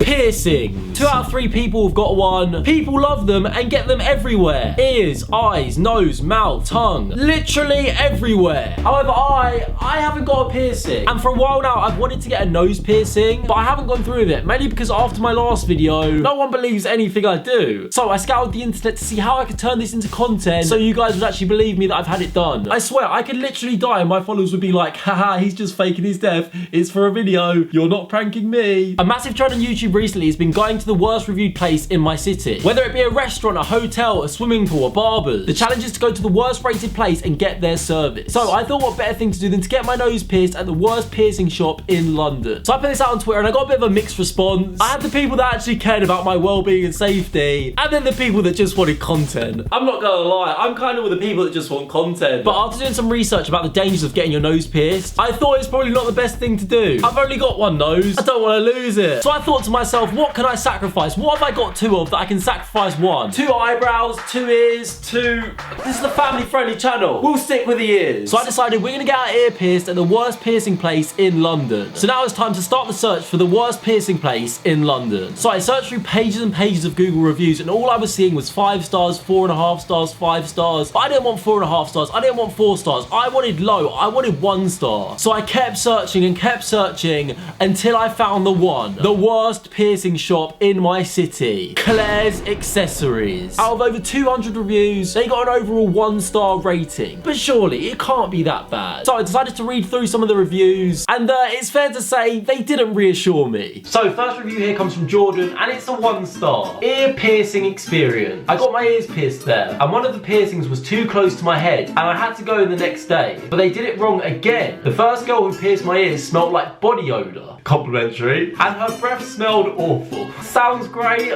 Piercing. 2 out of 3 people have got one. People love them and get them everywhere. Ears, eyes, nose, mouth, tongue. Literally everywhere. However, I haven't got a piercing. And for a while now, I've wanted to get a nose piercing, but I haven't gone through with it. Mainly because after my last video, no one believes anything I do. So I scoured the internet to see how I could turn this into content so you guys would actually believe me that I've had it done. I swear, I could literally die and my followers would be like, haha, he's just faking his death. It's for a video. You're not pranking me. A massive trend on YouTube recently has been going to the worst reviewed place in my city. Whether it be a restaurant, a hotel, a swimming pool, a barber's. The challenge is to go to the worst rated place and get their service. So I thought what better thing to do than to get my nose pierced at the worst piercing shop in London. So I put this out on Twitter and I got a bit of a mixed response. I had the people that actually cared about my well-being and safety, and then the people that just wanted content. I'm not gonna lie, I'm kind of with the people that just want content. But after doing some research about the dangers of getting your nose pierced, I thought it's probably not the best thing to do. I've only got one nose. I don't want to lose it. So I thought to myself, what can I sacrifice? What have I got 2 of that I can sacrifice 1? 2 eyebrows, 2 ears, 2... This is a family-friendly channel. We'll stick with the ears. So I decided we're gonna get our ear pierced at the worst piercing place in London. So now it's time to start the search for the worst piercing place in London. So I searched through pages and pages of Google reviews and all I was seeing was 5 stars, 4.5 stars, 5 stars. But I didn't want 4.5 stars. I didn't want 4 stars. I wanted low. I wanted 1 star. So I kept searching and kept searching until I found the one. The worst piercing shop in my city. Claire's Accessories. Out of over 200 reviews, they got an overall 1-star rating. But surely it can't be that bad. So I decided to read through some of the reviews and it's fair to say they didn't reassure me. So first review here comes from Jordan and it's a 1-star. Ear piercing experience. I got my ears pierced there and one of the piercings was too close to my head and I had to go in the next day. But they did it wrong again. The first girl who pierced my ears smelled like body odor. Complimentary. And her breath smelled awful. Sounds great.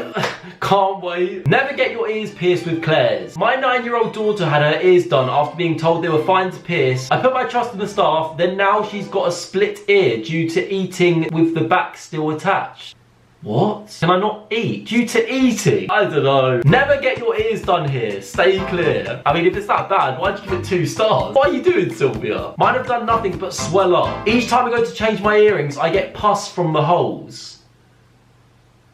Can't wait. Never get your ears pierced with Claire's. My 9-year-old daughter had her ears done after being told they were fine to pierce. I put my trust in the staff, then now she's got a split ear due to eating with the back still attached. What? Can I not eat? Due to eating? I don't know. Never get your ears done here. Stay clear. I mean, if it's that bad, why'd you give it 2 stars? What are you doing, Sylvia? Mine have done nothing but swell up. Each time I go to change my earrings, I get pus from the holes.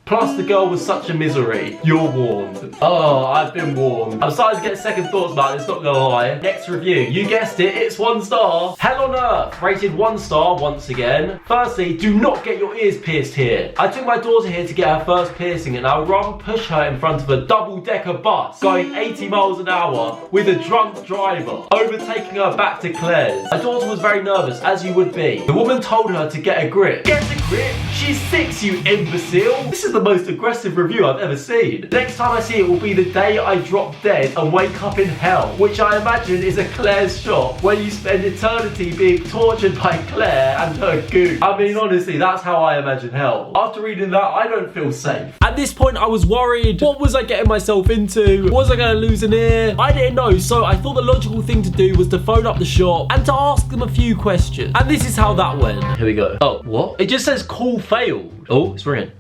Plus, the girl was such a misery. You're warned. Oh, I've been warned. I'm starting to get second thoughts about this, not gonna lie. Next review. You guessed it, it's 1 star. Hell on Earth. Rated 1 star once again. Firstly, do not get your ears pierced here. I took my daughter here to get her first piercing and I would rather push her in front of a double-decker bus going 80 miles an hour with a drunk driver, overtaking her back to Claire's. My daughter was very nervous, as you would be. The woman told her to get a grip. Get a grip? She's 6, you imbecile. This is the most aggressive review I've ever seen. Next time I see it will be the day I drop dead and wake up in hell, which I imagine is a Claire's shop where you spend eternity being tortured by Claire and her goo. I mean, honestly, that's how I imagine hell. After reading that, I don't feel safe. At this point, I was worried. What was I getting myself into? Was I going to lose an ear? I didn't know, so I thought the logical thing to do was to phone up the shop and to ask them a few questions. And this is how that went. Here we go. Oh, what? It just says call failed. Oh, it's ringing.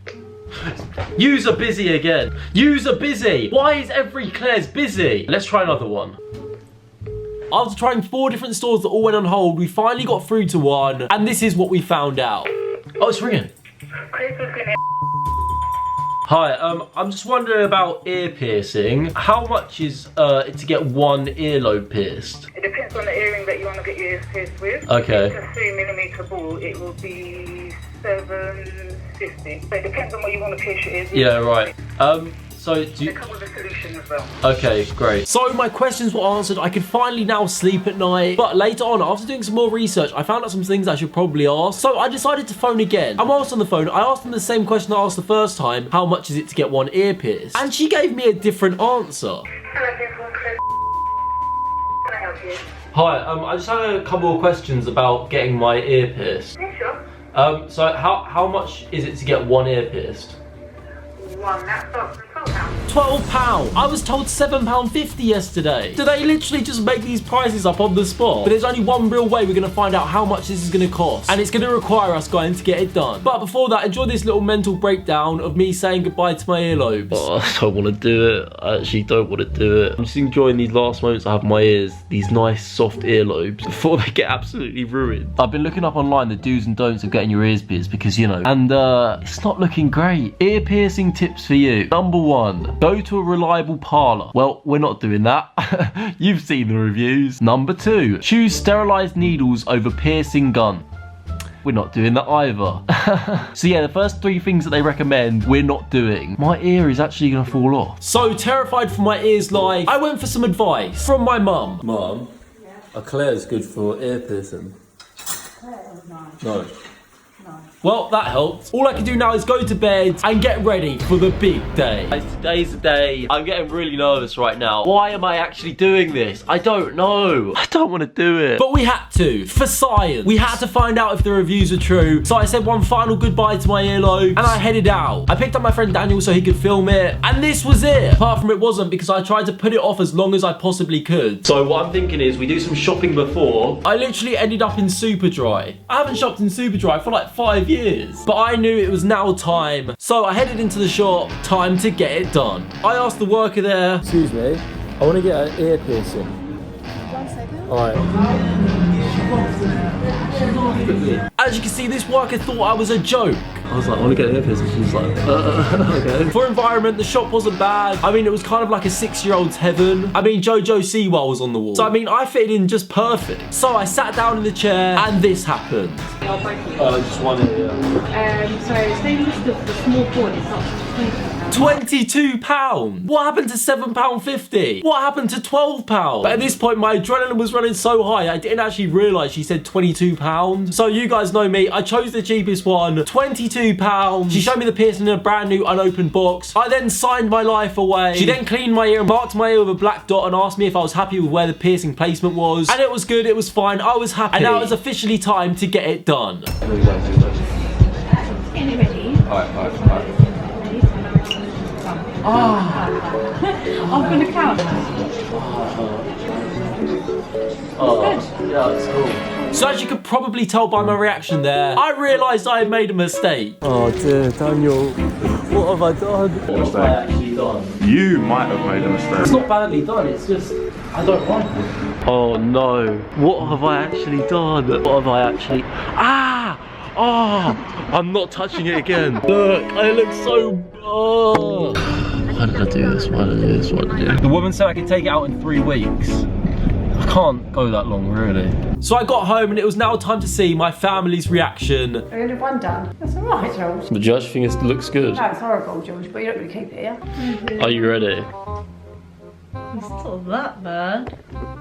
User busy again. User busy. Why is every Claire's busy? Let's try another one. After trying 4 different stores that all went on hold, we finally got through to one, and this is what we found out. Oh, it's ringing. Hi, I'm just wondering about ear piercing. How much is it to get 1 earlobe pierced? It depends on the earring that you want to get your ears pierced with. Okay. If it's a 3mm ball, it will be $7.50. So it depends on what you want to pierce your ears with. Yeah, right. So do you... They come with a solution as well. Okay, great. So my questions were answered. I could finally now sleep at night. But later on, after doing some more research, I found out some things I should probably ask. So I decided to phone again. And whilst on the phone, I asked them the same question I asked the first time. How much is it to get 1 ear pierced? And she gave me a different answer. Hello, everyone. Can I help you? Hi, I just had a couple of questions about getting my ear pierced. Yeah, sure. So how much is it to get 1 ear pierced? 1, that starts from £12. £12. I was told £7.50 yesterday. Do they literally just make these prices up on the spot? But there's only one real way we're going to find out how much this is going to cost. And it's going to require us going to get it done. But before that, enjoy this little mental breakdown of me saying goodbye to my earlobes. Oh, I don't want to do it. I actually don't want to do it. I'm just enjoying these last moments I have in my ears. These nice soft earlobes before they get absolutely ruined. I've been looking up online the do's and don'ts of getting your ears pierced because, you know, and it's not looking great. Ear piercing tips for you. Number 1, go to a reliable parlour. Well, we're not doing that. You've seen the reviews. Number 2, choose sterilised needles over piercing gun. We're not doing that either. So yeah, the first 3 things that they recommend, we're not doing. My ear is actually gonna fall off. So terrified for my ears life, I went for some advice from my mum. Mum, a Claire's good for ear piercing. No. Well, that helped. All I can do now is go to bed and get ready for the big day. Today's the day. I'm getting really nervous right now. Why am I actually doing this? I don't know. I don't want to do it. But we had to, for science. We had to find out if the reviews are true. So I said one final goodbye to my earlobe and I headed out. I picked up my friend Daniel so he could film it. And this was it. Apart from it wasn't, because I tried to put it off as long as I possibly could. So what I'm thinking is we do some shopping before. I literally ended up in Superdry. I haven't shopped in Superdry for like 5 years. But I knew it was now time. So I headed into the shop, time to get it done. I asked the worker there, excuse me, I want to get an ear piercing. 1 second. Alright. As you can see, this worker thought I was a joke. I was like, I want to get an ear piercing. She was like, okay. For environment, the shop wasn't bad. I mean, it was kind of like a 6-year-old's heaven. I mean, Jojo Siwa was on the wall. So, I mean, I fitted in just perfect. So, I sat down in the chair and this happened. Just one ear. So stainless steel for the small cord is up to £22. What happened to £7.50? What happened to £12? But at this point, my adrenaline was running so high, I didn't actually realise she said £22. So you guys know me, I chose the cheapest one, £22. She showed me the piercing in a brand new unopened box. I then signed my life away. She then cleaned my ear and marked my ear with a black dot and asked me if I was happy with where the piercing placement was. And it was good, it was fine, I was happy. And now it's officially time to get it done. getting it ready. Alright. I'm gonna count. Yeah, that's cool. So as you could probably tell by my reaction there, I realised I had made a mistake. Oh dear, Daniel, what have I done? What have I actually done? You might have made a mistake. It's not badly done, it's just, I don't like it. Oh no, what have I actually done? What have I actually... I'm not touching it again. Look, I look so... Oh. Why did I do this? Why did I do this? Why did I do this? The woman said I could take it out in 3 weeks. I can't go that long, really. So I got home and it was now time to see my family's reaction. Are you only one done? That's alright, George. The judge think it looks good. No, it's horrible, George, but you don't really keep it, yeah? Are you ready? It's not that bad.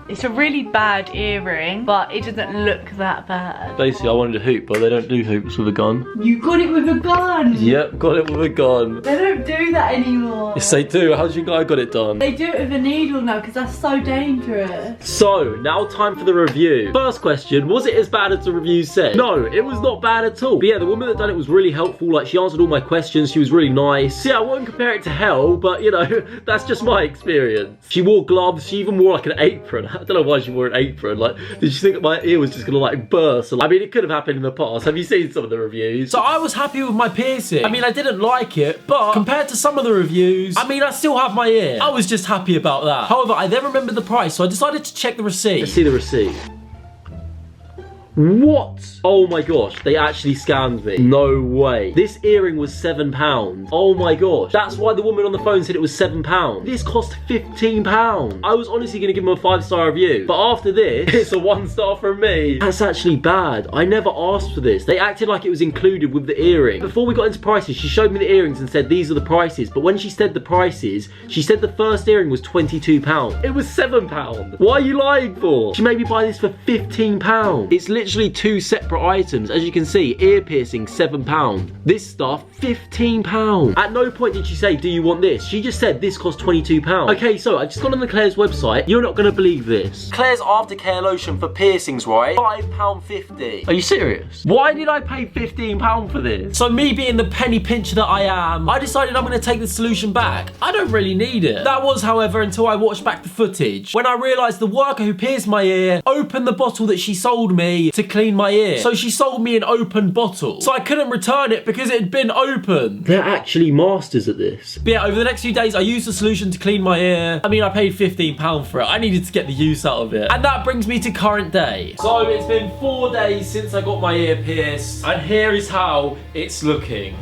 It's a really bad earring, but it doesn't look that bad. Basically, I wanted a hoop, but they don't do hoops with a gun. You got it with a gun! Yep, got it with a gun. They don't do that anymore. Yes, they do. How do you think I got it done? They do it with a needle now because that's so dangerous. So, now time for the review. First question, was it as bad as the review said? No, it was not bad at all. But yeah, the woman that done it was really helpful. Like, she answered all my questions. She was really nice. So, yeah, I wouldn't compare it to hell, but, you know, that's just my experience. She wore gloves. She even wore, like, an apron. I don't know why she wore an apron. Like, did she think my ear was just gonna, like, burst? I mean, it could have happened in the past. Have you seen some of the reviews? So I was happy with my piercing. I mean, I didn't like it, but compared to some of the reviews, I mean, I still have my ear. I was just happy about that. However, I then remembered the price, so I decided to check the receipt. Let's see the receipt. What? Oh my gosh, they actually scammed me. No way. This earring was £7. Oh my gosh. That's why the woman on the phone said it was £7. This cost £15. I was honestly gonna give them a 5-star review. But after this, it's a 1-star from me. That's actually bad. I never asked for this. They acted like it was included with the earring. Before we got into prices, she showed me the earrings and said these are the prices. But when she said the prices, she said the first earring was £22. It was £7. Why are you lying for? She made me buy this for £15. It's literally 2 separate items. As you can see, ear piercing £7. This stuff £15. At no point did she say, do you want this? She just said this costs £22. Okay, so I just got on the Claire's website. You're not gonna believe this. Claire's aftercare lotion for piercings, right? £5.50. Are you serious? Why did I pay £15 for this? So me being the penny pincher that I am, I decided I'm gonna take the solution back. I don't really need it. That was, however, until I watched back the footage, when I realised the worker who pierced my ear opened the bottle that she sold me to clean my ear. So she sold me an open bottle. So I couldn't return it because it had been opened. They're actually masters at this. But yeah, over the next few days, I used the solution to clean my ear. I mean, I paid £15 for it. I needed to get the use out of it. And that brings me to current day. So it's been 4 days since I got my ear pierced, and here is how it's looking.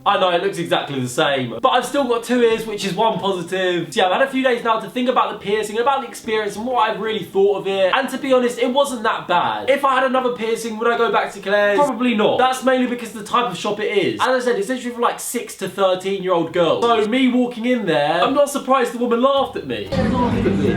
I know, it looks exactly the same, but I've still got 2 ears, which is one positive. So yeah, I've had a few days now to think about the piercing, about the experience and what I've really thought of it. And to be honest, it wasn't that bad. If I had another piercing, would I go back to Claire's? Probably not. That's mainly because of the type of shop it is. As I said, it's literally for like 6 to 13-year-old girls. So me walking in there, I'm not surprised the woman laughed at me.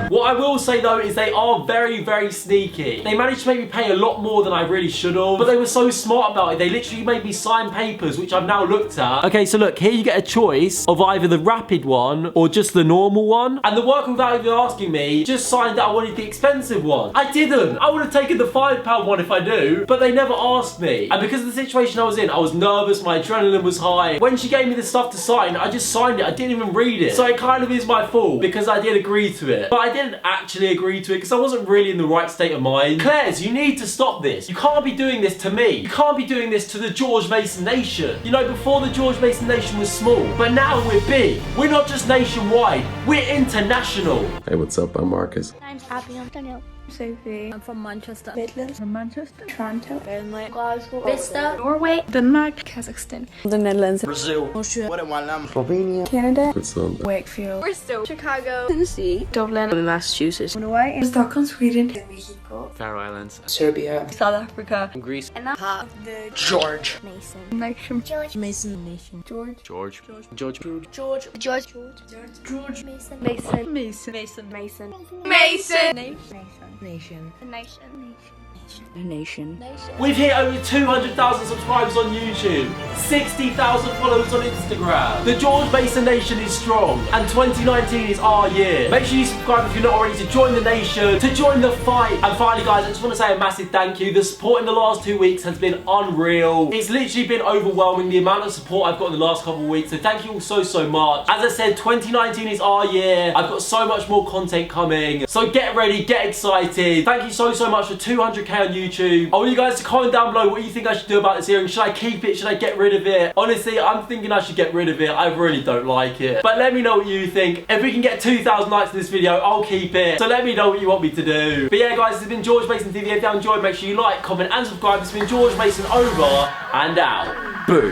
What I will say though is they are very, very sneaky. They managed to make me pay a lot more than I really should have, but they were so smart about it. They literally made me sign papers, which I've now looked at. Okay, so look, here you get a choice of either the rapid one or just the normal one. And the worker, without even asking me, just signed that I wanted the expensive one. I didn't. I would have taken the £5 one if I knew, but they never asked me. And because of the situation I was in, I was nervous, my adrenaline was high. When she gave me the stuff to sign, I just signed it. I didn't even read it. So it kind of is my fault because I did agree to it. But I didn't actually agree to it because I wasn't really in the right state of mind. Claire's, you need to stop this. You can't be doing this to me. You can't be doing this to the George Mason Nation. You know, before the George Mason Nation was small, but now we're big. We're not just nationwide, we're international. Hey, what's up? I'm Marcus. I'm Abby. I'm Danielle. Sophie. I'm from Manchester. Midlands. From Manchester. Toronto. Burnley. Glasgow. Bicester. Norway. Denmark. Kazakhstan. The Netherlands. Brazil. Austria. Slovenia. Canada. Switzerland. Wakefield. Bristol. Chicago. Tennessee. Dublin. Massachusetts. Hawaii. Stockholm, Sweden. Faroe Islands. Serbia. South Africa. Greece. And I'm part of the George. Mason. Nation. George Mason Nation. George. George. George. George Mason. Mason. Mason. Mason. Mason. Mason. Nation. The nation. Nation. We've hit over 200,000 subscribers on YouTube, 60,000 followers on Instagram. The George Mason Nation is strong, and 2019 is our year. Make sure you subscribe if you're not already to join the nation, to join the fight. And finally, guys, I just want to say a massive thank you. The support in the last 2 weeks has been unreal. It's literally been overwhelming, the amount of support I've got in the last couple of weeks. So thank you all so, so much. As I said, 2019 is our year. I've got so much more content coming. So get ready, get excited. Thank you so, so much for 200k on YouTube. I want you guys to comment down below what you think I should do about this earring. Should I keep it? Should I get rid of it? Honestly, I'm thinking I should get rid of it. I really don't like it. But let me know what you think. If we can get 2,000 likes in this video, I'll keep it. So let me know what you want me to do. But yeah, guys, this has been George Mason TV. If you enjoyed, make sure you like, comment, and subscribe. It's been George Mason over and out. Boom.